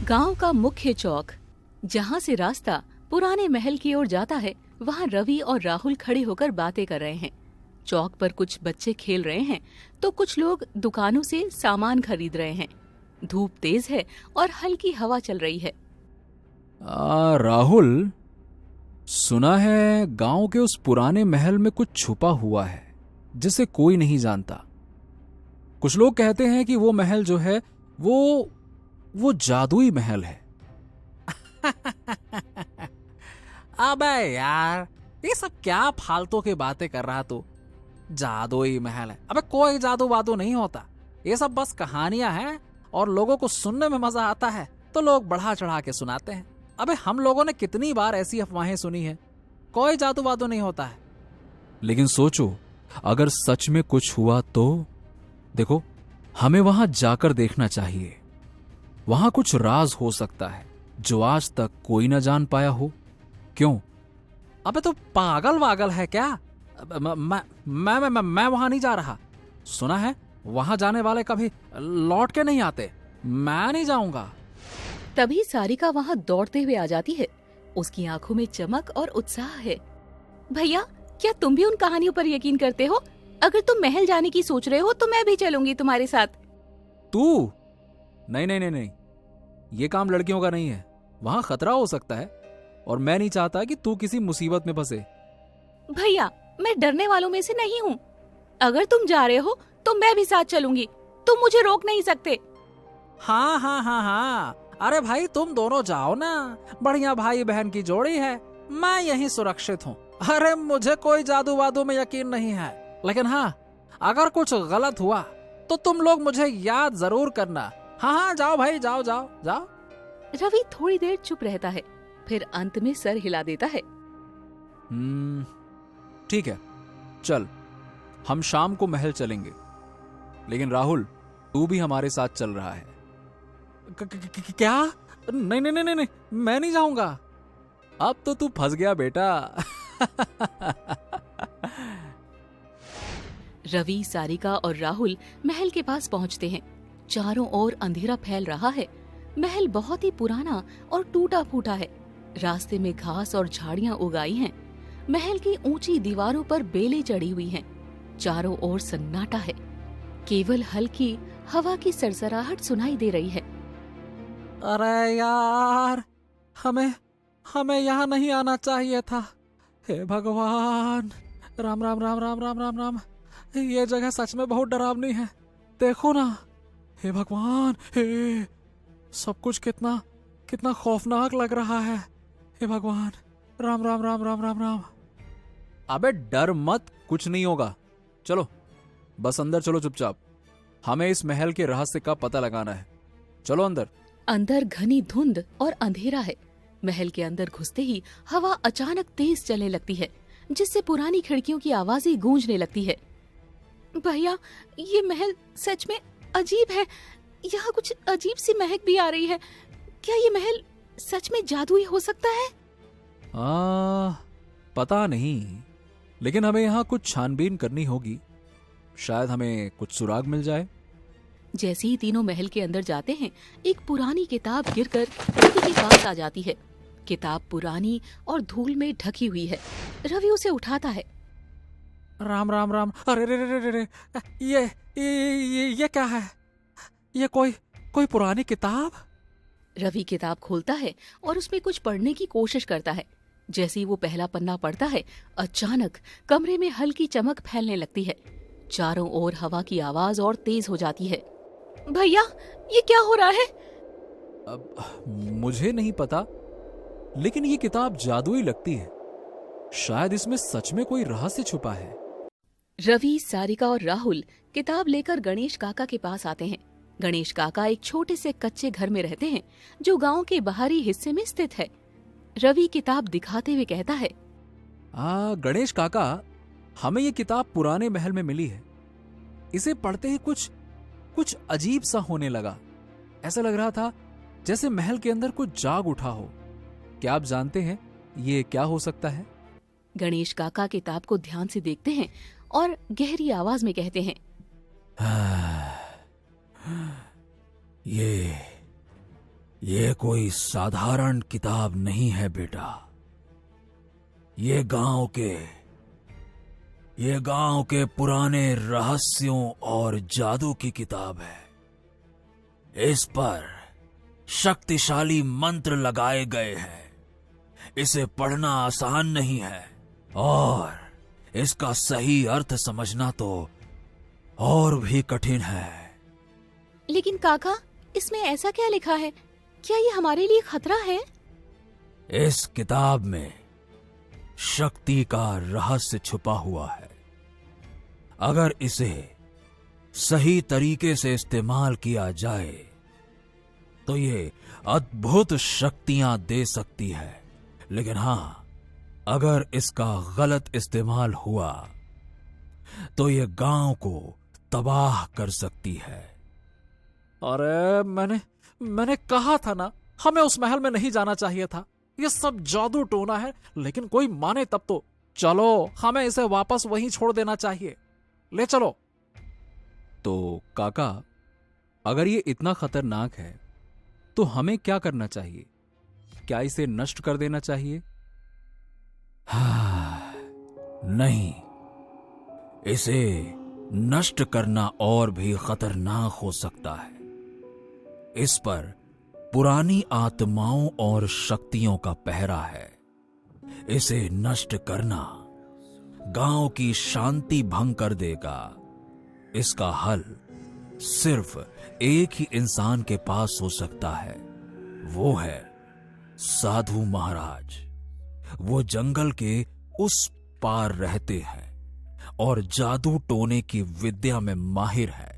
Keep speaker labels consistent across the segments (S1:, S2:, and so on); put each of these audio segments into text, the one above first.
S1: गांव का मुख्य चौक, जहां से रास्ता पुराने महल की ओर जाता है, वहां रवि और राहुल खड़े होकर बातें कर रहे हैं। चौक पर कुछ बच्चे खेल रहे हैं तो कुछ लोग दुकानों से सामान खरीद रहे हैं। धूप तेज है और हल्की हवा चल रही है।
S2: राहुल, सुना है गांव के उस पुराने महल में कुछ छुपा हुआ है जिसे कोई नहीं जानता। कुछ लोग कहते हैं कि वो महल जो है वो जादुई महल है।
S3: अबे यार, ये सब क्या फालतू की बातें कर रहा तू? जादुई महल है? अबे कोई जादू वादू नहीं होता। ये सब बस कहानियां हैं और लोगों को सुनने में मजा आता है तो लोग बढ़ा चढ़ा के सुनाते हैं। अबे हम लोगों ने कितनी बार ऐसी अफवाहें सुनी है। कोई जादू वादू नहीं होता है।
S2: लेकिन सोचो, अगर सच में कुछ हुआ तो? देखो, हमें वहां जाकर देखना चाहिए। वहां कुछ राज हो सकता है जो आज तक कोई न जान पाया हो। क्यों?
S3: अबे तो पागल वागल है क्या? मैं वहां नहीं जा रहा। सुना है वहां जाने वाले कभी लौट के नहीं आते। मैं नहीं जाऊंगा।
S1: तभी सारिका वहां दौड़ते हुए आ जाती है। उसकी आंखों में चमक और उत्साह है। भैया, क्या तुम भी उन कहानियों पर यकीन करते हो? अगर तुम महल जाने की सोच रहे हो तो मैं भी चलूंगी तुम्हारे साथ।
S2: तू? नहीं नहीं नहीं नहीं, ये काम लड़कियों का नहीं है। वहां खतरा हो सकता है और मैं नहीं चाहता कि तू किसी मुसीबत में फंसे।
S1: भैया, मैं डरने वालों में से नहीं हूँ। अगर तुम जा रहे हो तो मैं भी साथ चलूंगी। तुम मुझे रोक नहीं सकते।
S3: हाँ हाँ हाँ हाँ, अरे भाई तुम दोनों जाओ ना। बढ़िया भाई बहन की जोड़ी है। मैं यहीं सुरक्षित हूँ। अरे मुझे कोई जादू वादू में यकीन नहीं है, लेकिन हाँ, अगर कुछ गलत हुआ तो तुम लोग मुझे याद जरूर करना। हाँ हाँ, जाओ भाई, जाओ जाओ जाओ।
S1: रवि थोड़ी देर चुप रहता है, फिर अंत में सर हिला देता है।
S2: ठीक है, चल, हम शाम को महल चलेंगे। लेकिन राहुल, तू भी हमारे साथ चल रहा है।
S3: क्या? नहीं नहीं नहीं नहीं, मैं नहीं जाऊंगा।
S2: अब तो तू फंस गया बेटा।
S1: रवि, सारिका और राहुल महल के पास पहुंचते हैं। चारों ओर अंधेरा फैल रहा है। महल बहुत ही पुराना और टूटा फूटा है। रास्ते में घास और झाड़ियां उगाई हैं। महल की ऊंची दीवारों पर बेलें चढ़ी हुई हैं। चारों ओर सन्नाटा है। केवल हल्की हवा की सरसराहट सुनाई दे रही है।
S3: अरे यार, हमें यहाँ नहीं आना चाहिए था। हे भगवान, राम राम राम राम राम राम राम। ये जगह सच में बहुत डरावनी है। देखो ना, हे भगवान, हे, सब कुछ कितना कितना खौफनाक लग रहा है। हे भगवान, राम राम राम राम राम राम।
S2: अबे डर मत, कुछ नहीं होगा। चलो, बस अंदर चलो चुपचाप। हमें इस महल के रहस्य का पता लगाना है। चलो अंदर।
S1: अंदर घनी धुंध और अंधेरा है। महल के अंदर घुसते ही हवा अचानक तेज चलने लगती है, जिससे पुरानी खिड़कियों की आवाजें गूंजने लगती है। भैया, ये महल सच में अजीब है। यहाँ कुछ अजीब सी महक भी आ रही है। क्या ये महल सच में जादुई हो सकता है?
S2: पता नहीं, लेकिन हमें यहाँ कुछ छानबीन करनी होगी। शायद हमें कुछ सुराग मिल जाए।
S1: जैसे ही तीनों महल के अंदर जाते हैं, एक पुरानी किताब गिरकर रवि के पास आ जाती है। किताब पुरानी और धूल में ढकी हुई है। रवि उसे उठाता है।
S3: राम राम राम। अरे रे रे रे रे, ये क्या है? ये कोई पुरानी किताब?
S1: रवि किताब खोलता है और उसमें कुछ पढ़ने की कोशिश करता है। जैसे ही वो पहला पन्ना पढ़ता है, अचानक कमरे में हल्की चमक फैलने लगती है। चारों ओर हवा की आवाज और तेज हो जाती है। भैया, ये क्या हो रहा है?
S2: अब मुझे नहीं पता, लेकिन ये किताब जादुई लगती है। शायद इसमें सच में कोई रहस्य छुपा है।
S1: रवि, सारिका और राहुल किताब लेकर गणेश काका के पास आते हैं। गणेश काका एक छोटे से कच्चे घर में रहते हैं, जो गांव के बाहरी हिस्से में स्थित है। रवि किताब दिखाते हुए कहता है,
S2: गणेश काका, हमें ये किताब पुराने महल में मिली है। इसे पढ़ते ही कुछ अजीब सा होने लगा। ऐसा लग रहा था जैसे महल के अंदर कुछ जाग उठा हो। क्या आप जानते हैं ये क्या हो सकता है?
S1: गणेश काका किताब को ध्यान से देखते हैं और गहरी आवाज में कहते हैं,
S2: ये कोई साधारण किताब नहीं है बेटा। ये गांव के पुराने रहस्यों और जादू की किताब है। इस पर शक्तिशाली मंत्र लगाए गए हैं। इसे पढ़ना आसान नहीं है और इसका सही अर्थ समझना तो और भी कठिन है।
S1: लेकिन काका, इसमें ऐसा क्या लिखा है? क्या ये हमारे लिए खतरा है?
S2: इस किताब में शक्ति का रहस्य छुपा हुआ है। अगर इसे सही तरीके से इस्तेमाल किया जाए तो ये अद्भुत शक्तियां दे सकती है। लेकिन हां, अगर इसका गलत इस्तेमाल हुआ तो ये गांव को तबाह कर सकती है।
S3: अरे मैंने कहा था ना, हमें उस महल में नहीं जाना चाहिए था। ये सब जादू टोना है, लेकिन कोई माने तब तो। चलो, हमें इसे वापस वहीं छोड़ देना चाहिए। ले चलो।
S2: तो काका, अगर ये इतना खतरनाक है तो हमें क्या करना चाहिए? क्या इसे नष्ट कर देना चाहिए? नहीं, इसे नष्ट करना और भी खतरनाक हो सकता है। इस पर पुरानी आत्माओं और शक्तियों का पहरा है। इसे नष्ट करना गांव की शांति भंग कर देगा। इसका हल सिर्फ एक ही इंसान के पास हो सकता है, वो है साधु महाराज। वो जंगल के उस पार रहते हैं और जादू टोने की विद्या में माहिर है।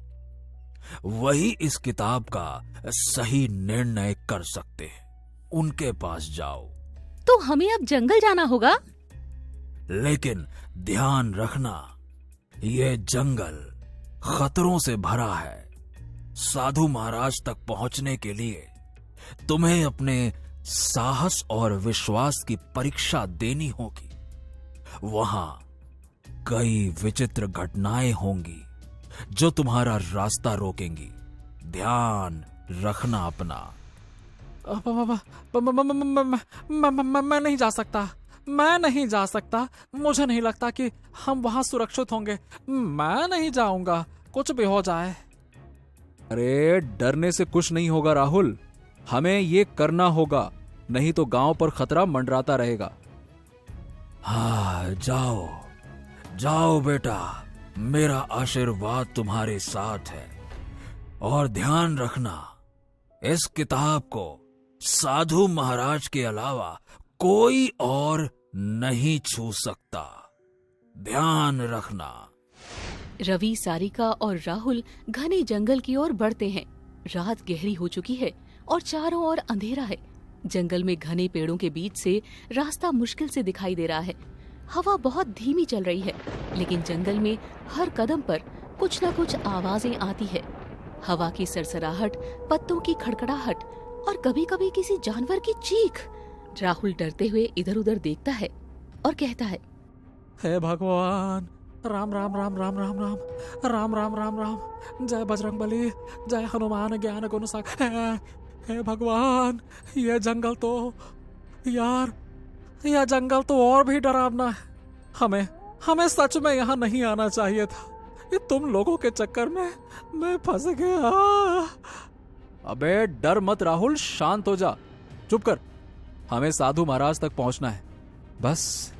S2: वही इस किताब का सही निर्णय कर सकते हैं। उनके पास जाओ।
S1: तो हमें अब जंगल जाना होगा?
S2: लेकिन ध्यान रखना, ये जंगल खतरों से भरा है। साधु महाराज तक पहुंचने के लिए तुम्हें अपने साहस और विश्वास की परीक्षा देनी होगी। वहां कई विचित्र घटनाएं होंगी जो तुम्हारा रास्ता रोकेंगी। ध्यान रखना अपना।
S3: मैं नहीं जा सकता। मैं नहीं जा सकता। मुझे नहीं लगता कि हम वहां सुरक्षित होंगे। मैं नहीं जाऊंगा, कुछ भी हो जाए।
S2: अरे, डरने से कुछ नहीं होगा राहुल। हमें ये करना होगा, नहीं तो गांव पर खतरा मंडराता रहेगा। हाँ, जाओ जाओ बेटा, मेरा आशीर्वाद तुम्हारे साथ है। और ध्यान रखना, इस किताब को साधु महाराज के अलावा कोई और नहीं छू सकता। ध्यान रखना।
S1: रवि, सारिका और राहुल घने जंगल की ओर बढ़ते हैं। रात गहरी हो चुकी है और चारों ओर अंधेरा है। जंगल में घने पेड़ों के बीच से रास्ता मुश्किल से दिखाई दे रहा है। हवा बहुत धीमी चल रही है, लेकिन जंगल में हर कदम पर कुछ न कुछ आवाजें आती है। हवा की सरसराहट, पत्तों की खड़खड़ाहट और कभी कभी किसी जानवर की चीख। राहुल डरते हुए इधर उधर देखता है और कहता है,
S3: हे भगवान, राम राम राम राम राम राम राम राम राम राम, जय बजरंग बली, जय हनुमान ज्ञान गुण सागर। हे भगवान, ये जंगल तो यार, यह जंगल तो और भी डरावना है। हमें सच में यहाँ नहीं आना चाहिए था। ये तुम लोगों के चक्कर में मैं फंस गया।
S2: अबे डर मत राहुल, शांत हो जा। चुप कर। हमें साधु महाराज तक पहुंचना है। बस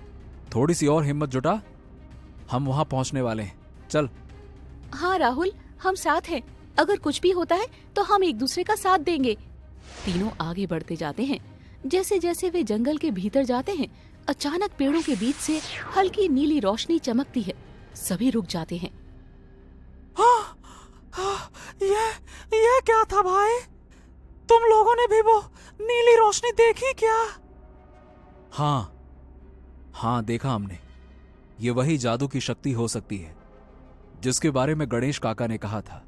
S2: थोड़ी सी और हिम्मत जुटा, हम वहां पहुंचने वाले हैं। चल।
S1: हाँ राहुल, हम साथ हैं। अगर कुछ भी होता है तो हम एक दूसरे का साथ देंगे। तीनों आगे बढ़ते जाते हैं। जैसे जैसे वे जंगल के भीतर जाते हैं, अचानक पेड़ों के बीच से हल्की नीली रोशनी चमकती है। सभी रुक जाते हैं।
S3: ये क्या था भाई? तुम लोगों ने भी वो नीली रोशनी देखी क्या?
S2: हाँ देखा हमने। ये वही जादू की शक्ति हो सकती है जिसके बारे में गणेश काका ने कहा था।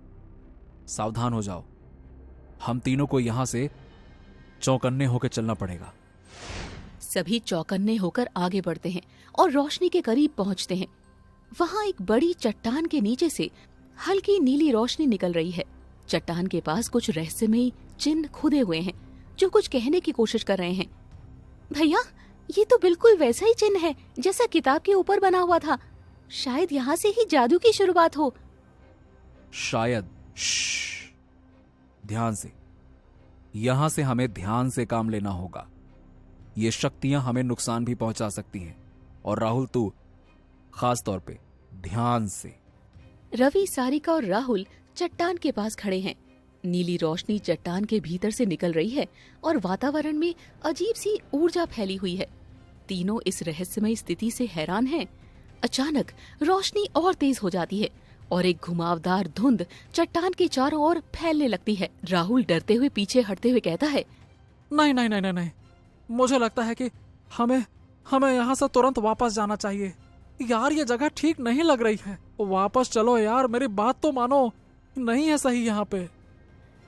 S2: सावधान हो जाओ, हम तीनों को यहां से चौकन्ने होकर चलना पड़ेगा।
S1: सभी चौकन्ने होकर आगे बढ़ते हैं और रोशनी के करीब पहुंचते हैं। वहां एक बड़ी चट्टान के नीचे से हल्की नीली रोशनी निकल रही है। चट्टान के पास कुछ रहस्यमयी चिन्ह खुदे हुए हैं जो कुछ कहने की कोशिश कर रहे हैं। भैया, ये तो बिल्कुल वैसा ही चिन्ह है जैसा किताब के ऊपर बना हुआ था। शायद यहाँ से ही जादू की शुरुआत हो।
S2: शायद। श्श्श, ध्यान से। यहां से हमें ध्यान से काम लेना होगा। ये शक्तियां हमें नुकसान भी पहुंचा सकती हैं। और राहुल, तू खास तौर पे ध्यान से।
S1: रवि, सारिका और राहुल चट्टान के पास खड़े हैं। नीली रोशनी चट्टान के भीतर से निकल रही है और वातावरण में अजीब सी ऊर्जा फैली हुई है। तीनों इस रहस्यमय स्थिति से हैरान हैं। अचानक रोशनी और तेज हो जाती है और एक घुमावदार धुंध चट्टान के चारों ओर फैलने लगती है। राहुल डरते हुए पीछे हटते हुए कहता है,
S3: नहीं नहीं नहीं नहीं नहीं, मुझे लगता है कि हमें हमें यहाँ से तुरंत वापस जाना चाहिए। यार, ये जगह ठीक नहीं लग रही है। वापस चलो यार, मेरी बात तो मानो। नहीं है सही यहाँ पे।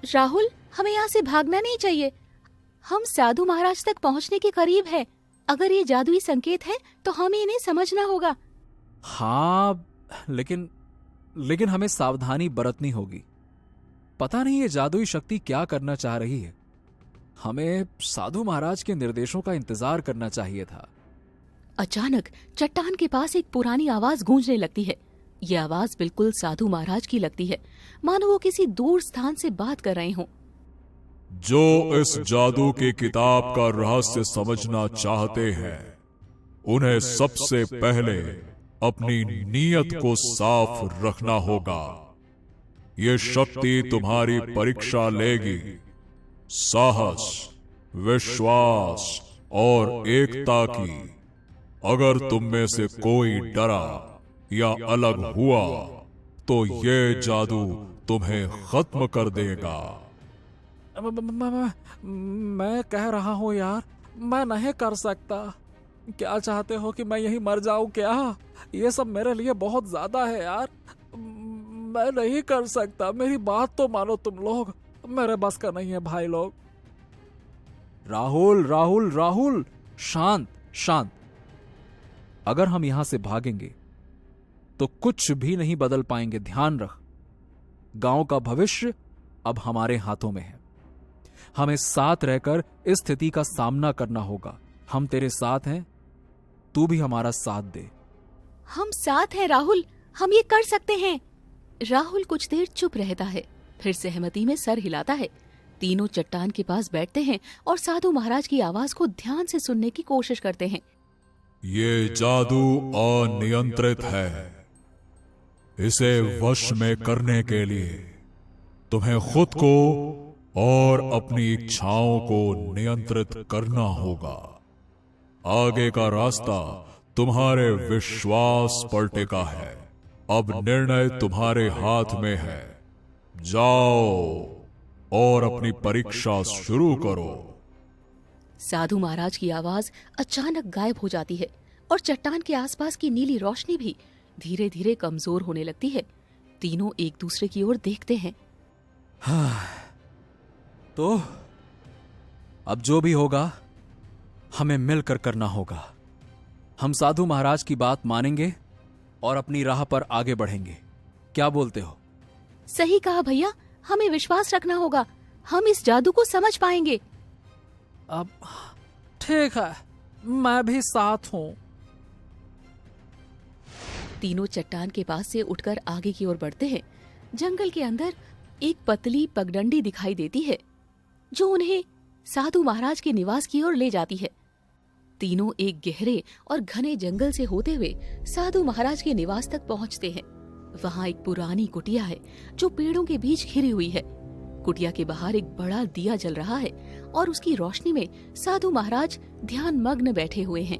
S1: राहुल, हमें यहाँ से भागना नहीं चाहिए। हम साधु महाराज तक पहुँचने के करीब है। अगर ये जादुई संकेत है तो हमें इन्हें समझना होगा।
S2: हाँ, लेकिन हमें सावधानी बरतनी होगी। पता नहीं ये जादुई शक्ति क्या करना चाह रही है। हमें साधु महाराज के निर्देशों का इंतजार करना चाहिए था।
S1: अचानक चट्टान के पास एक पुरानी आवाज गूंजने लगती है। ये आवाज बिल्कुल साधु महाराज की लगती है, मानो वो किसी दूर स्थान से बात कर रहे हों।
S4: जो इस जादू की किताब का रहस्य समझना चाहते हैं, उन्हें सबसे पहले अपनी नीयत को साफ रखना होगा। ये शक्ति तुम्हारी परीक्षा लेगी। साहस, विश्वास और एकता की। अगर तुम में से कोई डरा या अलग हुआ तो ये जादू तुम्हें खत्म कर देगा।
S3: मैं कह रहा हूँ यार, मैं नहीं कर सकता। क्या चाहते हो कि मैं यहीं मर जाऊं क्या? ये सब मेरे लिए बहुत ज्यादा है यार। मैं नहीं कर सकता। मेरी बात तो मानो तुम लोग। मेरे बस का नहीं है भाई लोग।
S2: राहुल राहुल राहुल, शांत शांत। अगर हम यहां से भागेंगे तो कुछ भी नहीं बदल पाएंगे। ध्यान रख, गांव का भविष्य अब हमारे हाथों में है। हमें साथ रहकर इस स्थिति का सामना करना होगा। हम तेरे साथ हैं, तू भी हमारा साथ दे।
S1: हम साथ हैं राहुल, हम ये कर सकते हैं। राहुल कुछ देर चुप रहता है, फिर सहमति में सर हिलाता है। तीनों चट्टान के पास बैठते हैं और साधु महाराज की आवाज को ध्यान से सुनने की कोशिश करते हैं।
S4: ये जादू अनियंत्रित है। इसे वश में करने के लिए तुम्हें खुद को और अपनी इच्छाओं को नियंत्रित करना होगा। आगे का रास्ता तुम्हारे विश्वास पर टिका है। अब निर्णय तुम्हारे हाथ में है। जाओ और अपनी परीक्षा शुरू करो।
S1: साधु महाराज की आवाज अचानक गायब हो जाती है और चट्टान के आसपास की नीली रोशनी भी धीरे धीरे कमजोर होने लगती है। तीनों एक दूसरे की ओर देखते हैं।
S2: तो अब जो भी होगा हमें मिलकर करना होगा। हम साधु महाराज की बात मानेंगे और अपनी राह पर आगे बढ़ेंगे। क्या बोलते हो?
S1: सही कहा भैया, हमें विश्वास रखना होगा। हम इस जादू को समझ पाएंगे।
S3: अब ठीक है, मैं भी साथ हूं।
S1: तीनों चट्टान के पास से उठकर आगे की ओर बढ़ते हैं। जंगल के अंदर एक पतली पगडंडी दिखाई देती है जो उन्हें साधु महाराज के निवास की ओर ले जाती है। तीनों एक गहरे और घने जंगल से होते हुए साधु महाराज के निवास तक पहुंचते हैं। वहां एक पुरानी कुटिया है जो पेड़ों के बीच घिरी हुई है। कुटिया के बाहर एक बड़ा दिया जल रहा है और उसकी रोशनी में साधु महाराज ध्यान मग्न बैठे हुए हैं।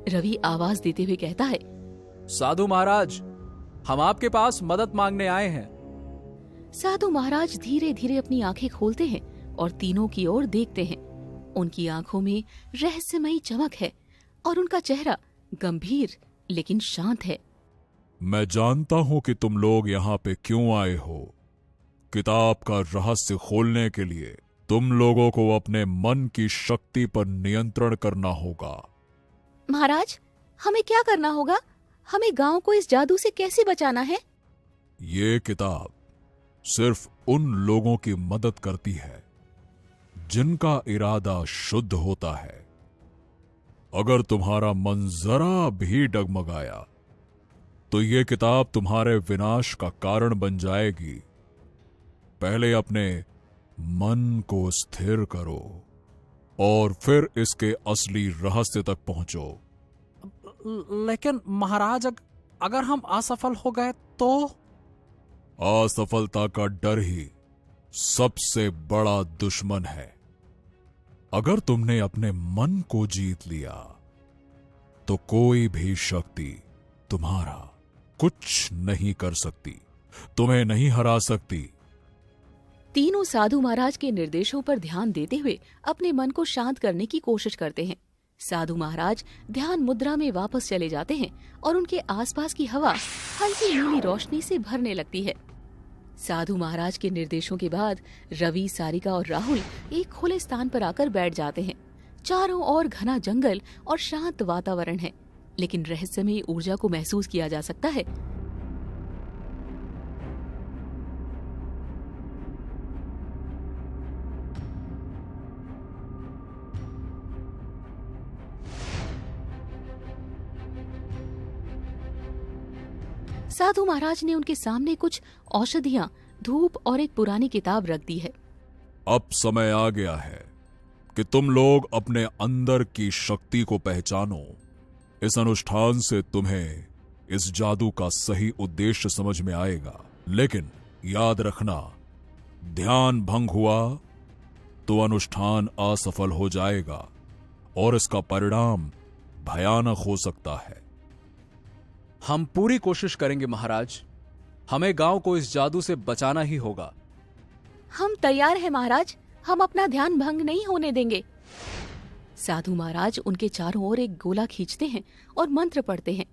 S1: रवि आवाज देते हुए कहता है,
S2: साधु महाराज, हम आपके पास मदद मांगने आए हैं।
S1: साधु महाराज धीरे धीरे अपनी आंखें खोलते हैं और तीनों की ओर देखते हैं। उनकी आंखों में रहस्यमयी चमक है और उनका चेहरा गंभीर लेकिन शांत है।
S4: मैं जानता हूं कि तुम लोग यहाँ पे क्यों आए हो। किताब का रहस्य खोलने के लिए तुम लोगों को अपने मन की शक्ति पर नियंत्रण करना होगा।
S1: महाराज, हमें क्या करना होगा? हमें गांव को इस जादू से कैसे बचाना है?
S4: ये किताब सिर्फ उन लोगों की मदद करती है जिनका इरादा शुद्ध होता है। अगर तुम्हारा मन जरा भी डगमगाया तो यह किताब तुम्हारे विनाश का कारण बन जाएगी। पहले अपने मन को स्थिर करो और फिर इसके असली रहस्य तक पहुंचो।
S3: लेकिन महाराज, अगर हम असफल हो गए तो?
S4: असफलता का डर ही सबसे बड़ा दुश्मन है। अगर तुमने अपने मन को जीत लिया तो कोई भी शक्ति तुम्हारा कुछ नहीं कर सकती, तुम्हें नहीं हरा सकती।
S1: तीनों साधु महाराज के निर्देशों पर ध्यान देते हुए अपने मन को शांत करने की कोशिश करते हैं। साधु महाराज ध्यान मुद्रा में वापस चले जाते हैं और उनके आसपास की हवा हल्की नीली रोशनी से भरने लगती है। साधु महाराज के निर्देशों के बाद रवि, सारिका और राहुल एक खुले स्थान पर आकर बैठ जाते हैं। चारों ओर घना जंगल और शांत वातावरण है, लेकिन रहस्यमयी ऊर्जा को महसूस किया जा सकता है। साधु महाराज ने उनके सामने कुछ औषधियां, धूप और एक पुरानी किताब रख दी है।
S4: अब समय आ गया है कि तुम लोग अपने अंदर की शक्ति को पहचानो। इस अनुष्ठान से तुम्हें इस जादू का सही उद्देश्य समझ में आएगा। लेकिन याद रखना, ध्यान भंग हुआ तो अनुष्ठान असफल हो जाएगा और इसका परिणाम भयानक हो सकता है।
S2: हम पूरी कोशिश करेंगे महाराज। हमें गांव को इस जादू से बचाना ही होगा।
S1: हम तैयार हैं महाराज, हम अपना ध्यान भंग नहीं होने देंगे। साधु महाराज उनके चारों ओर एक गोला खींचते हैं और मंत्र पढ़ते हैं।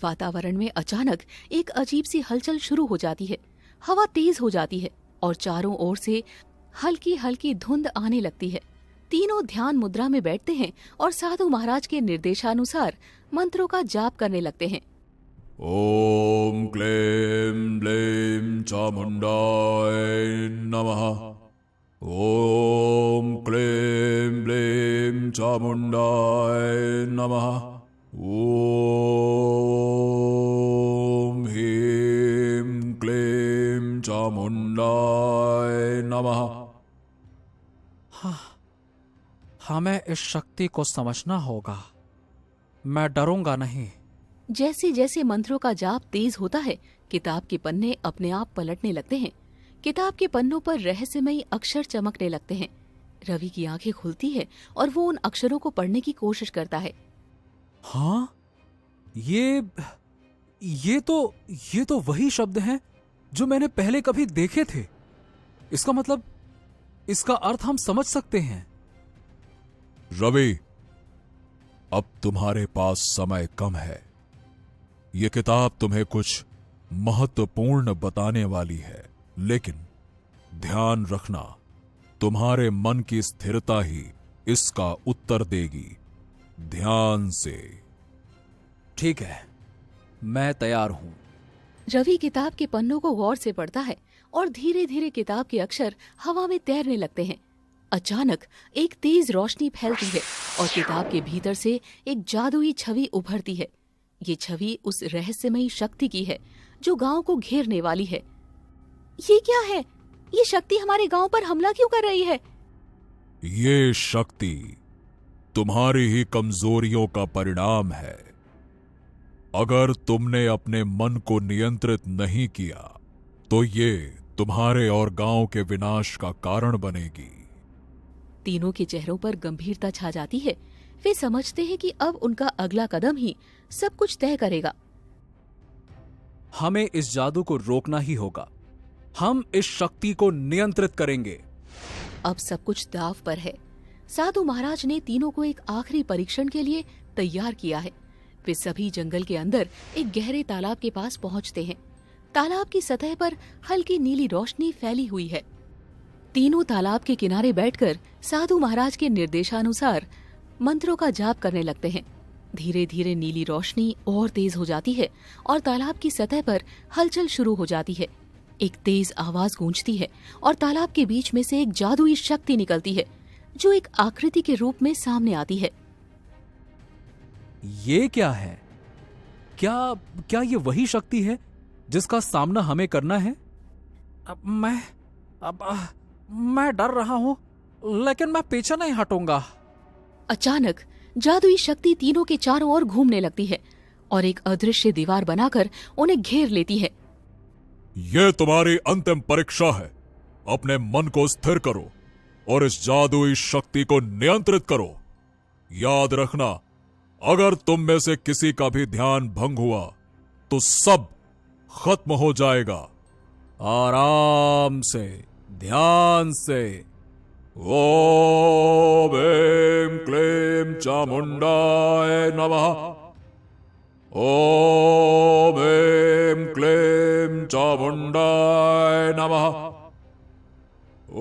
S1: वातावरण में अचानक एक अजीब सी हलचल शुरू हो जाती है। हवा तेज हो जाती है और चारों ओर से हल्की हल्की धुंध आने लगती है। तीनों ध्यान मुद्रा में बैठते हैं और साधु महाराज के निर्देशानुसार मंत्रों का जाप करने लगते हैं।
S4: ओम क्लीं ब्लीं चामुंडाय नमः। ओम क्लीं ब्लीं चामुंडाय नमः। ओम ह्रीं क्लीं चामुंडाय नमः।
S3: हमें इस शक्ति को समझना होगा। मैं डरूंगा नहीं।
S1: जैसे जैसे मंत्रों का जाप तेज होता है, किताब के पन्ने अपने आप पलटने लगते हैं। किताब के पन्नों पर रहस्यमयी अक्षर चमकने लगते हैं। रवि की आंखें खुलती है और वो उन अक्षरों को पढ़ने की कोशिश करता है।
S2: हाँ, ये तो वही शब्द हैं जो मैंने पहले कभी देखे थे। इसका मतलब, इसका अर्थ हम समझ सकते हैं।
S4: रवि, अब तुम्हारे पास समय कम है। यह किताब तुम्हें कुछ महत्वपूर्ण बताने वाली है, लेकिन ध्यान रखना, तुम्हारे मन की स्थिरता ही इसका उत्तर देगी। ध्यान से।
S2: ठीक है, मैं तैयार हूं।
S1: रवि किताब के पन्नों को गौर से पढ़ता है और धीरे धीरे किताब के अक्षर हवा में तैरने लगते हैं। अचानक एक तेज रोशनी फैलती है और किताब के भीतर से एक जादुई छवि उभरती है। ये छवि उस रहस्यमयी शक्ति की है जो गांव को घेरने वाली है। ये क्या है? ये शक्ति हमारे गांव पर हमला क्यों कर रही है?
S4: ये शक्ति तुम्हारी ही कमजोरियों का परिणाम है। अगर तुमने अपने मन को नियंत्रित नहीं किया तो ये तुम्हारे और गांव के विनाश का कारण बनेगी।
S1: तीनों के चेहरों पर गंभीरता छा जाती है। वे समझते हैं कि अब उनका अगला कदम ही सब कुछ तय करेगा।
S2: हमें इस जादू को रोकना ही होगा। हम इस शक्ति को नियंत्रित करेंगे।
S1: अब सब कुछ दांव पर है। साधु महाराज ने तीनों को एक आखिरी परीक्षण के लिए तैयार किया है। वे सभी जंगल के अंदर एक गहरे तालाब के पास पहुंचते हैं। तालाब की सतह पर हल्की नीली रोशनी फैली हुई है। तीनों तालाब के किनारे बैठकर साधु महाराज के निर्देशानुसार मंत्रों का जाप करने लगते हैं। धीरे धीरे नीली रोशनी और तेज हो जाती है और तालाब की सतह पर हलचल शुरू हो जाती है। एक तेज आवाज गूंजती है और तालाब के बीच में से एक जादुई शक्ति निकलती है। जो एक आकृति के रूप में सामने आती है।
S2: ये क्या है? क्या क्या ये वही शक्ति है जिसका सामना हमें करना है?
S3: मैं डर रहा हूँ, लेकिन मैं पीछे नहीं हटूंगा।
S1: अचानक जादुई शक्ति तीनों के चारों ओर घूमने लगती है और एक अदृश्य दीवार बनाकर उन्हें घेर लेती है।
S4: यह तुम्हारी अंतिम परीक्षा है। अपने मन को स्थिर करो और इस जादुई शक्ति को नियंत्रित करो। याद रखना, अगर तुम में से किसी का भी ध्यान भंग हुआ तो सब खत्म हो जाएगा।
S2: आराम से, ध्यान से।
S4: ओम ऐं क्लीं चामुंडाय नमः। ओम ऐं क्लीं चामुंडाय नमः।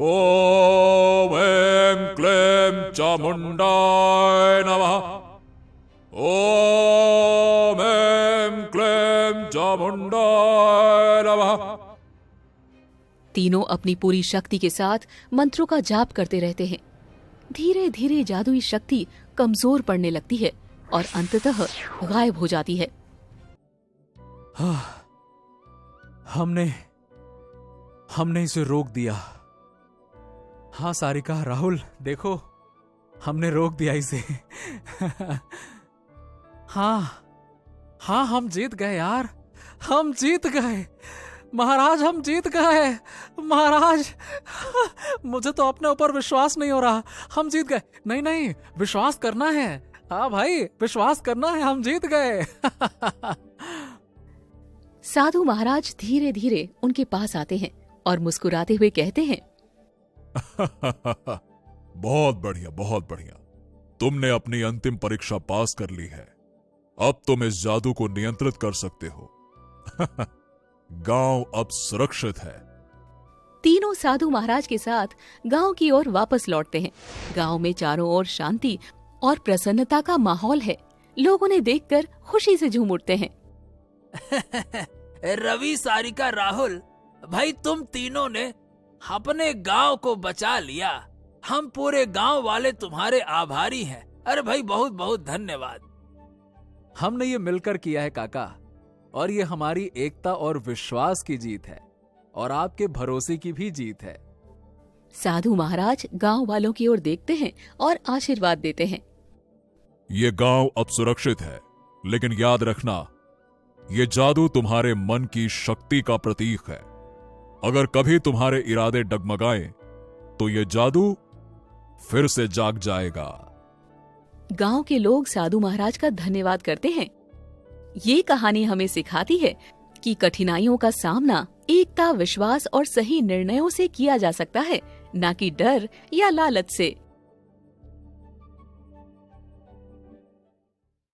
S4: ओम ऐं क्लीं चामुंडाय नमः। ओम ऐं क्लीं चामुंडाय नमः।
S1: तीनों अपनी पूरी शक्ति के साथ मंत्रों का जाप करते रहते हैं। धीरे धीरे जादुई शक्ति कमजोर पड़ने लगती है और अंततः गायब हो जाती है।
S2: हमने इसे रोक दिया। हाँ सारिका, राहुल, देखो, हमने रोक दिया इसे।
S3: हाँ, हम जीत गए यार, हम जीत गए महाराज, हम जीत गए महाराज। मुझे तो अपने ऊपर विश्वास नहीं हो रहा। हम जीत गए। नहीं, विश्वास करना है। हाँ भाई, विश्वास करना है, हम जीत गए।
S1: साधु महाराज धीरे धीरे उनके पास आते हैं और मुस्कुराते हुए कहते हैं,
S4: बहुत बढ़िया, बहुत बढ़िया। तुमने अपनी अंतिम परीक्षा पास कर ली है। अब तुम इस जादू को नियंत्रित कर सकते हो। गांव अब सुरक्षित है।
S1: तीनों साधु महाराज के साथ गांव की ओर वापस लौटते हैं। गांव में चारों ओर शांति और प्रसन्नता का माहौल है। लोग उन्हें देखकर खुशी से झूम उठते हैं।
S3: रवि, सारिका, राहुल, भाई तुम तीनों ने अपने गांव को बचा लिया। हम पूरे गांव वाले तुम्हारे आभारी हैं। अरे भाई, बहुत बहुत धन्यवाद।
S2: हमने ये मिलकर किया है काका, और ये हमारी एकता और विश्वास की जीत है, और आपके भरोसे की भी जीत है।
S1: साधु महाराज गांव वालों की ओर देखते हैं और आशीर्वाद देते हैं।
S4: ये गांव अब सुरक्षित है, लेकिन याद रखना, ये जादू तुम्हारे मन की शक्ति का प्रतीक है। अगर कभी तुम्हारे इरादे डगमगाएं, तो ये जादू फिर से जाग जाएगा।
S1: गांव के लोग साधु महाराज का धन्यवाद करते हैं। ये कहानी हमें सिखाती है कि कठिनाइयों का सामना एकता, विश्वास और सही निर्णयों से किया जा सकता है, न कि डर या लालच से।